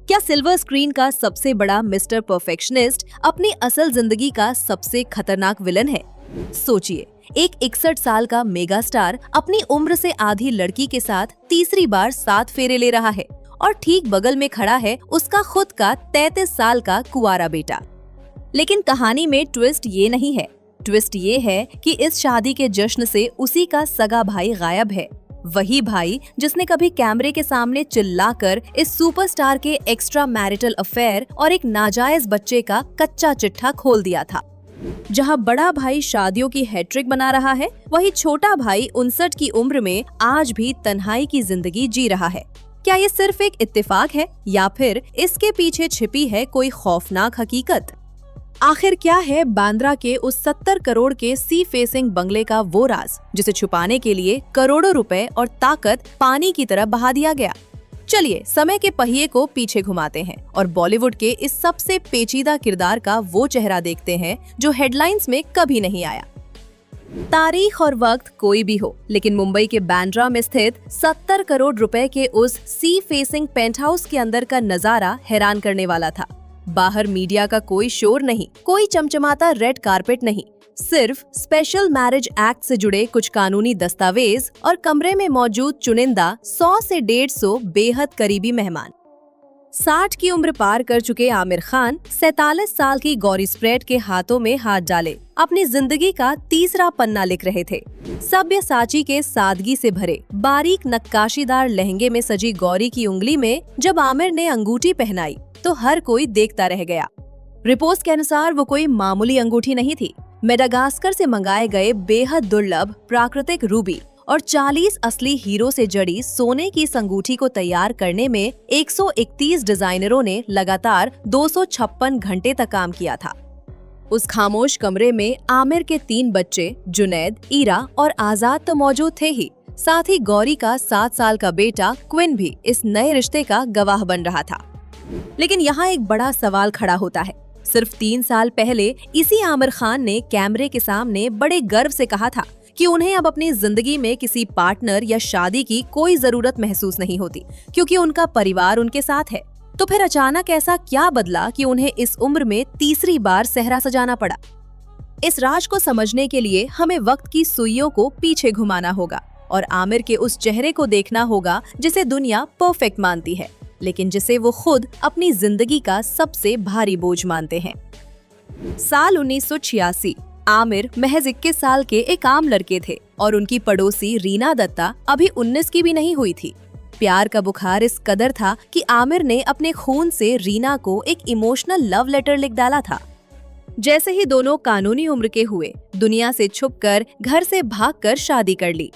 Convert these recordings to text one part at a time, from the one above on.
क्या silver screen का सबसे बड़ा मिस्टर परफेक्शनिस्ट अपनी असल जिंदगी का सबसे खतरनाक विलन है? सोचिए, एक 61 साल का मेगा स्टार अपनी उम्र से आधी लड़की के साथ तीसरी बार 7 फेरे ले रहा है और ठीक बगल में खड़ा है उसका खुद का 33 साल का कुंवारा बेटा। लेकिन कहानी में ट्विस्ट ये नहीं है। ट्विस्ट ये है कि इस शादी के जश्न से उसी का सगा भाई गायब है। वही भाई जिसने कभी कैमरे के सामने चिल्लाकर इस सुपरस्टार के एक्स्ट्रा मैरिटल अफेयर और एक नाजायज बच्चे का कच्चा चिट्ठा खोल दिया था। जहां बड़ा भाई शादियों की हैट्रिक बना रहा है, वही छोटा भाई 59 की उम्र में आज भी तन्हाई की जिंदगी जी रहा है। क्या ये सिर्फ एक इत्तेफाक है या फिर इसके पीछे छिपी है कोई खौफनाक हकीकत? आखिर क्या है बांद्रा के उस 70 करोड़ के सी फेसिंग बंगले का वो राज जिसे छुपाने के लिए करोड़ों रुपए और ताकत पानी की तरह बहा दिया गया? चलिए समय के पहिए को पीछे घुमाते हैं और बॉलीवुड के इस सबसे पेचीदा किरदार का वो चेहरा देखते हैं जो हेडलाइंस में कभी नहीं आया। तारीख और वक्त कोई भी हो, लेकिन मुंबई के बांद्रा में स्थित 70 करोड़ रुपए के उस सी फेसिंग पेंट हाउस के अंदर का नजारा हैरान करने वाला था। बाहर मीडिया का कोई शोर नहीं, कोई चमचमाता रेड कारपेट नहीं, सिर्फ स्पेशल मैरिज एक्ट से जुड़े कुछ कानूनी दस्तावेज और कमरे में मौजूद चुनिंदा 100 से 150 बेहद करीबी मेहमान। 60 की उम्र पार कर चुके आमिर खान 47 साल की गौरी स्प्रेड के हाथों में हाथ डाले अपनी जिंदगी का तीसरा पन्ना लिख रहे थे। सब्यसाची के सादगी से भरे बारीक नक्काशीदार लहंगे में सजी गौरी की उंगली में जब आमिर ने अंगूठी पहनाई तो हर कोई देखता रह गया। रिपोर्ट्स के अनुसार वो कोई मामूली अंगूठी नहीं थी। मेडागास्कर से मंगाए गए बेहद दुर्लभ प्राकृतिक रूबी और 40 असली हीरो से जड़ी सोने की इस अंगूठी को तैयार करने में 131 डिजाइनरों ने लगातार 256 घंटे तक काम किया था। उस खामोश कमरे में आमिर के 3 बच्चे जुनैद, ईरा और आजाद तो मौजूद थे ही, साथ ही गौरी का 7 साल का बेटा क्विन भी इस नए रिश्ते का गवाह बन रहा था। लेकिन यहाँ एक बड़ा सवाल खड़ा होता है। सिर्फ 3 साल पहले इसी आमिर खान ने कैमरे के सामने बड़े गर्व से कहा था कि उन्हें अब अपनी जिंदगी में किसी पार्टनर या शादी की कोई जरूरत महसूस नहीं होती क्योंकि उनका परिवार उनके साथ है। तो फिर अचानक ऐसा क्या बदला कि उन्हें इस उम्र में तीसरी बार सेहरा सजाना पड़ा? इस राज को समझने के लिए हमें वक्त की सुइयों को पीछे घुमाना होगा और आमिर के उस चेहरे को देखना होगा जिसे दुनिया परफेक्ट मानती है, लेकिन जिसे वो खुद अपनी जिंदगी का सबसे भारी बोझ मानते हैं। साल 1986। आमिर महज 21 साल के एक आम लड़के थे और उनकी पड़ोसी रीना दत्ता अभी 19 की भी नहीं हुई थी। प्यार का बुखार इस कदर था कि आमिर ने अपने खून से रीना को एक इमोशनल लव लेटर लिख डाला था। जैसे ही दोनों कानूनी उम्र के हुए, दुनिया से छुपकर घर से भागकर शादी कर ली।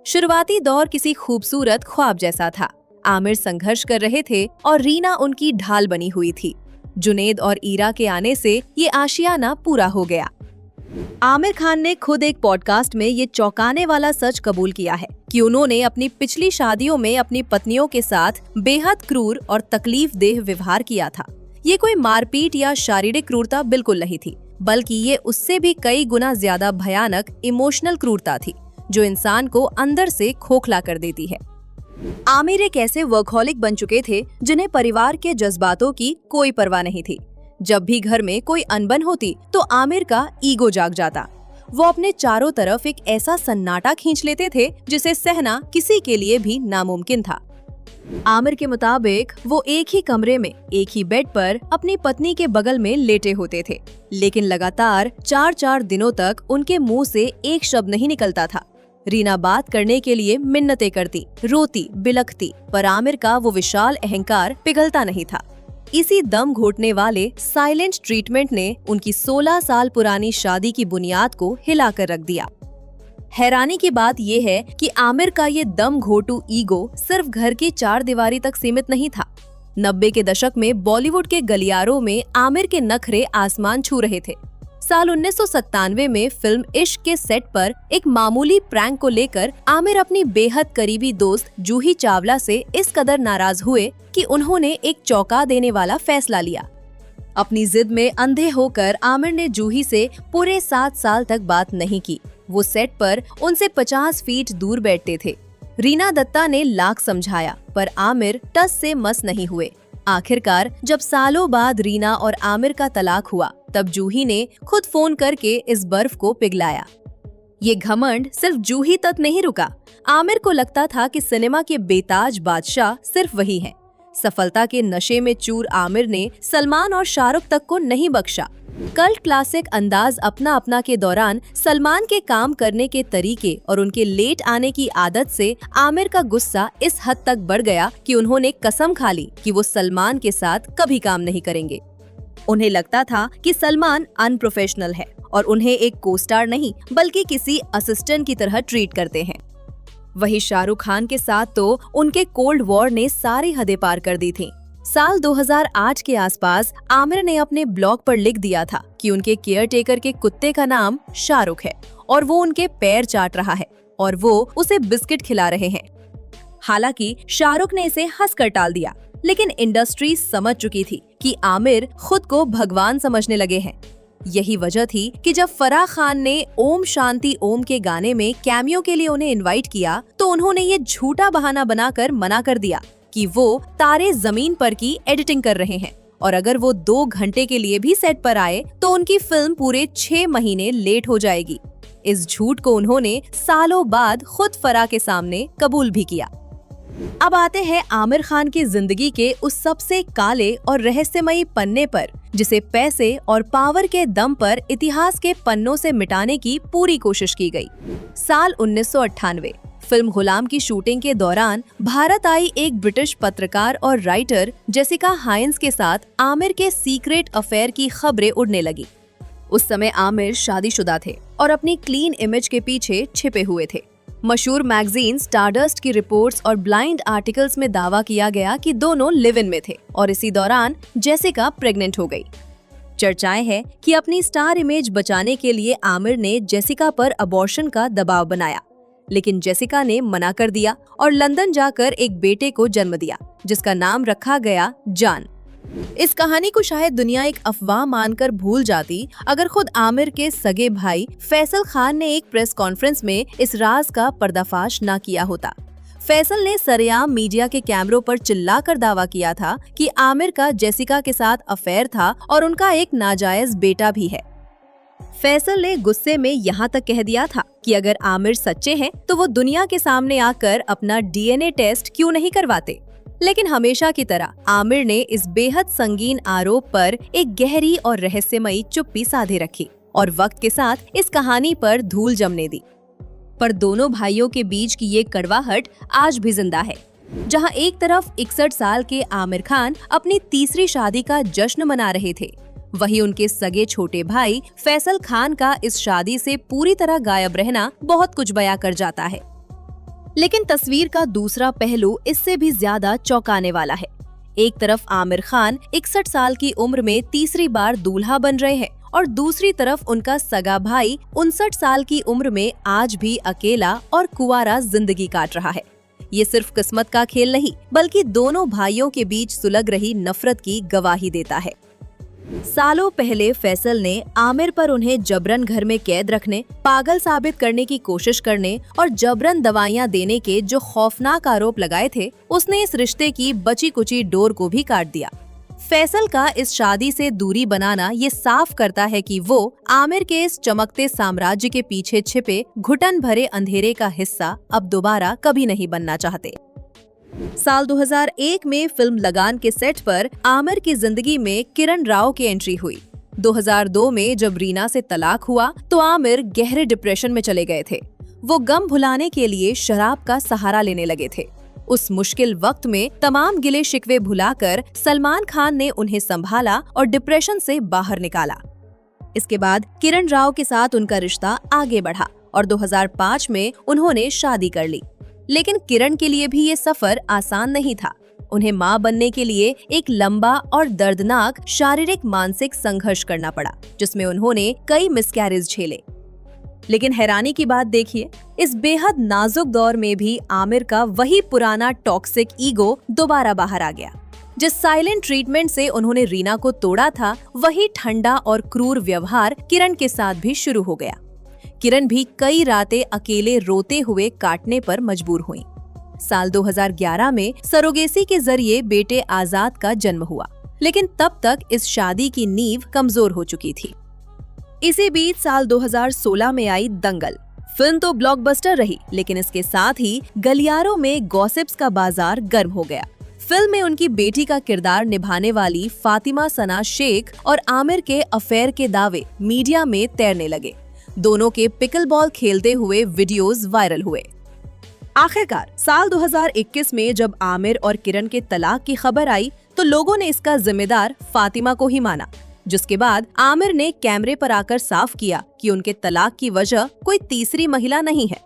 शुरुआती दौर किसी खूबसूरत ख्वाब जैसा था। आमिर संघर्ष कर रहे थे और रीना उनकी ढाल बनी हुई थी। जुनैद और ईरा के आने से ये आशियाना पूरा हो गया। आमिर खान ने खुद एक पॉडकास्ट में ये चौंकाने वाला सच कबूल किया है कि उन्होंने अपनी पिछली शादियों में अपनी पत्नियों के साथ बेहद क्रूर और तकलीफदेह व्यवहार किया था। ये कोई मारपीट या शारीरिक क्रूरता बिल्कुल नहीं थी, बल्कि ये उससे भी कई गुना ज्यादा भयानक इमोशनल क्रूरता थी जो इंसान को अंदर से खोखला कर देती है। आमिर एक ऐसे वर्कहॉलिक बन चुके थे जिन्हें परिवार के जज्बातों की कोई परवाह नहीं थी। जब भी घर में कोई अनबन होती तो आमिर का ईगो जाग जाता। वो अपने चारों तरफ एक ऐसा सन्नाटा खींच लेते थे जिसे सहना किसी के लिए भी नामुमकिन था। आमिर के मुताबिक वो एक ही कमरे में एक ही बेड पर अपनी पत्नी के बगल में लेटे होते थे, लेकिन लगातार 4-4 दिनों तक उनके मुंह से एक शब्द नहीं निकलता था। रीना बात करने के लिए मिन्नतें करती, रोती, बिलखती, पर आमिर का वो विशाल अहंकार पिघलता नहीं था। इसी दम घोटने वाले साइलेंट ट्रीटमेंट ने उनकी 16 साल पुरानी शादी की बुनियाद को हिलाकर रख दिया। हैरानी की बात यह है कि आमिर का ये दम घोटू ईगो सिर्फ घर की 4 दीवारी तक सीमित नहीं था। 90 के दशक में बॉलीवुड के गलियारों में आमिर के नखरे आसमान छू रहे थे। साल 1997 में फिल्म इश्क के सेट पर एक मामूली प्रैंक को लेकर आमिर अपनी बेहद करीबी दोस्त जूही चावला से इस कदर नाराज हुए कि उन्होंने एक चौंका देने वाला फैसला लिया। अपनी जिद में अंधे होकर आमिर ने जूही से पूरे 7 साल तक बात नहीं की। वो सेट पर उनसे 50 फीट दूर बैठते थे। रीना दत्ता ने लाख समझाया पर आमिर टस से मस नहीं हुए। आखिरकार जब सालों बाद रीना और आमिर का तलाक हुआ, तब जूही ने खुद फोन करके इस बर्फ को पिघलाया। ये घमंड सिर्फ जूही तक नहीं रुका। आमिर को लगता था कि सिनेमा के बेताज बादशाह सिर्फ वही हैं। सफलता के नशे में चूर आमिर ने सलमान और शाहरुख तक को नहीं बख्शा। कल्ट क्लासिक अंदाज अपना अपना के दौरान सलमान के काम करने के तरीके और उनके लेट आने की आदत से आमिर का गुस्सा इस हद तक बढ़ गया कि उन्होंने कसम खा ली कि वो सलमान के साथ कभी काम नहीं करेंगे। उन्हें लगता था कि सलमान अनप्रोफेशनल है और उन्हें एक को-स्टार नहीं बल्कि किसी असिस्टेंट की तरह ट्रीट करते हैं। वही शाहरुख खान के साथ तो उनके कोल्ड वॉर ने सारी हदें पार कर दी थीं। साल 2008 के आसपास आमिर ने अपने ब्लॉग पर लिख दिया था कि उनके केयरटेकर के कुत्ते का नाम शाहरुख है और वो उनके पैर चाट रहा है और वो उसे बिस्किट खिला रहे हैं। हालांकि शाहरुख ने इसे हंसकर टाल दिया, लेकिन इंडस्ट्री समझ चुकी थी कि आमिर खुद को भगवान समझने लगे हैं। यही वजह थी कि जब फराह खान ने ओम शांति ओम के गाने में कैमियो के लिए उन्हें इनवाइट किया, तो उन्होंने ये झूठा बहाना बनाकर मना कर दिया कि वो तारे जमीन पर की एडिटिंग कर रहे हैं और अगर वो 2 घंटे के लिए भी सेट पर आए तो उनकी फिल्म पूरे 6 महीने लेट हो जाएगी। इस झूठ को उन्होंने सालों बाद खुद फराह के सामने कबूल भी किया। अब आते हैं आमिर खान की जिंदगी के उस सबसे काले और रहस्यमयी पन्ने पर, जिसे पैसे और पावर के दम पर इतिहास के पन्नों से मिटाने की पूरी कोशिश की गई। साल 1998 फिल्म गुलाम की शूटिंग के दौरान भारत आई एक ब्रिटिश पत्रकार और राइटर जेसिका हाइंस के साथ आमिर के सीक्रेट अफेयर की खबरें उड़ने लगी। उस समय आमिर शादीशुदा थे और अपनी क्लीन इमेज के पीछे छिपे हुए थे। मशहूर मैगजीन स्टारडस्ट की रिपोर्ट्स और ब्लाइंड आर्टिकल्स में दावा किया गया कि दोनों लिव इन में थे और इसी दौरान जेसिका प्रेग्नेंट हो गई। चर्चाएं हैं कि अपनी स्टार इमेज बचाने के लिए आमिर ने जेसिका पर अबॉर्शन का दबाव बनाया, लेकिन जेसिका ने मना कर दिया और लंदन जाकर एक बेटे को जन्म दिया, जिसका नाम रखा गया जॉन। इस कहानी को शायद दुनिया एक अफवाह मानकर भूल जाती अगर खुद आमिर के सगे भाई फैसल खान ने एक प्रेस कॉन्फ्रेंस में इस राज का पर्दाफाश न किया होता। फैसल ने सरेआम मीडिया के कैमरों पर चिल्लाकर दावा किया था कि आमिर का जेसिका के साथ अफेयर था और उनका एक नाजायज बेटा भी है। फैसल ने गुस्से में यहाँ तक कह दिया था कि अगर आमिर सच्चे हैं तो वो दुनिया के सामने आकर अपना डीएनए टेस्ट क्यों नहीं करवाते। लेकिन हमेशा की तरह आमिर ने इस बेहद संगीन आरोप पर एक गहरी और रहस्यमयी चुप्पी साधे रखी और वक्त के साथ इस कहानी पर धूल जमने दी। पर दोनों भाइयों के बीच की ये कड़वाहट आज भी जिंदा है। जहां एक तरफ 61 साल के आमिर खान अपनी तीसरी शादी का जश्न मना रहे थे, वहीं उनके सगे छोटे भाई फैसल खान का इस शादी से पूरी तरह गायब रहना बहुत कुछ बयां कर जाता है। लेकिन तस्वीर का दूसरा पहलू इससे भी ज्यादा चौंकाने वाला है। एक तरफ आमिर खान 61 साल की उम्र में तीसरी बार दूल्हा बन रहे हैं और दूसरी तरफ उनका सगा भाई 59 साल की उम्र में आज भी अकेला और कुंवारा जिंदगी काट रहा है। ये सिर्फ किस्मत का खेल नहीं बल्कि दोनों भाइयों के बीच सुलग रही नफरत की गवाही देता है। सालों पहले फैसल ने आमिर पर उन्हें जबरन घर में कैद रखने, पागल साबित करने की कोशिश करने और जबरन दवाइयां देने के जो खौफनाक आरोप लगाए थे, उसने इस रिश्ते की बची कुची डोर को भी काट दिया। फैसल का इस शादी से दूरी बनाना ये साफ करता है कि वो आमिर के इस चमकते साम्राज्य के पीछे छिपे घुटन भरे अंधेरे का हिस्सा अब दोबारा कभी नहीं बनना चाहते। साल 2001 में फिल्म लगान के सेट पर आमिर की जिंदगी में किरण राव की एंट्री हुई। 2002 में जब रीना से तलाक हुआ तो आमिर गहरे डिप्रेशन में चले गए थे। वो गम भुलाने के लिए शराब का सहारा लेने लगे थे। उस मुश्किल वक्त में तमाम गिले शिकवे भुलाकर सलमान खान ने उन्हें संभाला और डिप्रेशन से बाहर निकाला। इसके बाद किरण राव के साथ उनका रिश्ता आगे बढ़ा और 2005 में उन्होंने शादी कर ली। लेकिन किरण के लिए भी ये सफर आसान नहीं था। उन्हें मां बनने के लिए एक लंबा और दर्दनाक शारीरिक मानसिक संघर्ष करना पड़ा, जिसमें उन्होंने कई मिसकैरेज झेले। लेकिन हैरानी की बात देखिए, इस बेहद नाजुक दौर में भी आमिर का वही पुराना टॉक्सिक ईगो दोबारा बाहर आ गया। जिस साइलेंट ट्रीटमेंट से उन्होंने रीना को तोड़ा था, वही ठंडा और क्रूर व्यवहार किरण के साथ भी शुरू हो गया। किरण भी कई रातें अकेले रोते हुए काटने पर मजबूर हुई। साल 2011 में सरोगेसी के जरिए बेटे आजाद का जन्म हुआ, लेकिन तब तक इस शादी की नींव कमजोर हो चुकी थी। इसी बीच साल 2016 में आई दंगल। फिल्म तो ब्लॉकबस्टर रही, लेकिन इसके साथ ही गलियारों में गॉसिप्स का बाजार गर्म हो गया। फिल्म में उनकी बेटी का किरदार निभाने वाली फातिमा सना शेख और आमिर के अफेयर के दावे मीडिया में तैरने लगे। दोनों के पिकल बॉल खेलते हुए वीडियोस वायरल हुए। आखिरकार साल 2021 में जब आमिर और किरण के तलाक की खबर आई तो लोगों ने इसका जिम्मेदार फातिमा को ही माना, जिसके बाद आमिर ने कैमरे पर आकर साफ किया कि उनके तलाक की वजह कोई तीसरी महिला नहीं है।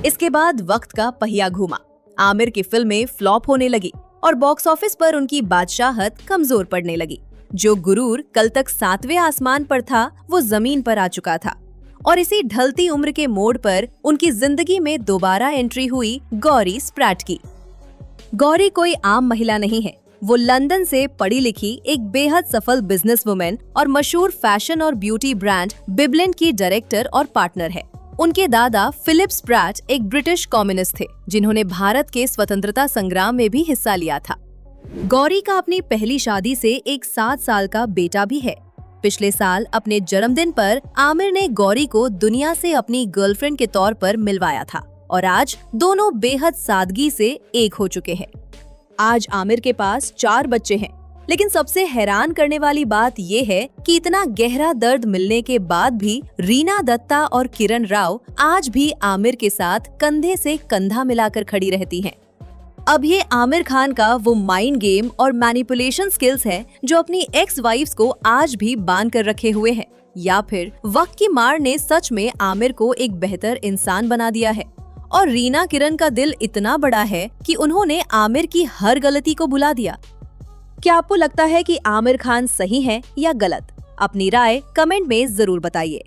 इसके बाद वक्त का पहिया घूमा। आमिर की फिल्में फ्लॉप होने लगी और बॉक्स ऑफिस पर उनकी बादशाहत कमजोर पड़ने लगी। जो गुरूर कल तक 7वें आसमान पर था, वो जमीन पर आ चुका था। और इसी ढलती उम्र के मोड़ पर उनकी जिंदगी में दोबारा एंट्री हुई गौरी स्प्रैट की। गौरी कोई आम महिला नहीं है, वो लंदन से पढ़ी लिखी एक बेहद सफल बिजनेसवुमन और मशहूर फैशन और ब्यूटी ब्रांड बिबलेंट की डायरेक्टर और पार्टनर है। उनके दादा फिलिप स्प्रैट एक ब्रिटिश कम्युनिस्ट थे, जिन्होंने भारत के स्वतंत्रता संग्राम में भी हिस्सा लिया था। गौरी का अपनी पहली शादी से एक 7 साल का बेटा भी है। पिछले साल अपने जन्मदिन पर आमिर ने गौरी को दुनिया से अपनी गर्लफ्रेंड के तौर पर मिलवाया था और आज दोनों बेहद सादगी से एक हो चुके हैं। आज आमिर के पास 4 बच्चे हैं, लेकिन सबसे हैरान करने वाली बात ये है कि इतना गहरा दर्द मिलने के बाद भी रीना दत्ता और किरण राव आज भी आमिर के साथ कंधे से कंधा मिलाकर खड़ी रहती हैं। अब ये आमिर खान का वो माइंड गेम और मैनिपुलेशन स्किल्स है जो अपनी एक्स वाइफ्स को आज भी बांध कर रखे हुए हैं, या फिर वक्त की मार ने सच में आमिर को एक बेहतर इंसान बना दिया है। और रीना किरण का दिल इतना बड़ा है कि उन्होंने आमिर की हर गलती को भुला दिया। क्या आपको लगता है कि आमिर खान सही है या गलत? अपनी राय कमेंट में जरूर बताइए।